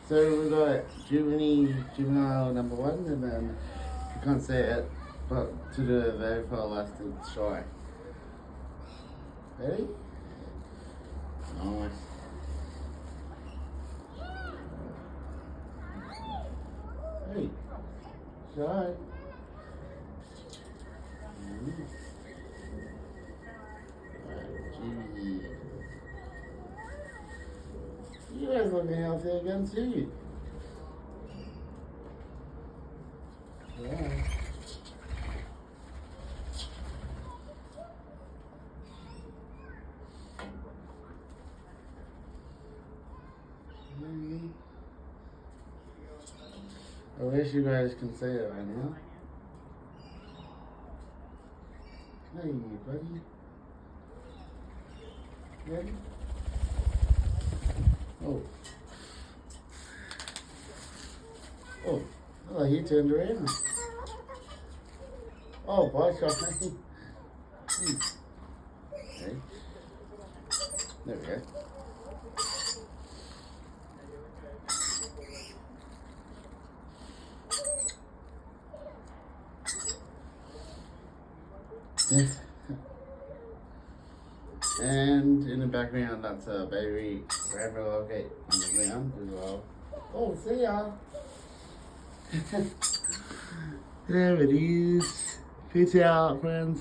So we got juvenile number one, and then you can't say it, but to the very far left it's shy. Ready? Nice. Hey, shy. Jimmy. You guys looking healthy again too. Yeah. I wish you guys can say it right now. Hey, buddy. Ready? Oh. Oh, he turned around. Oh, boy, sorry. Okay. There we go. And in the background, that's a baby rabbit locate on the ground as well. Oh, see ya! There it is. Peace out, friends.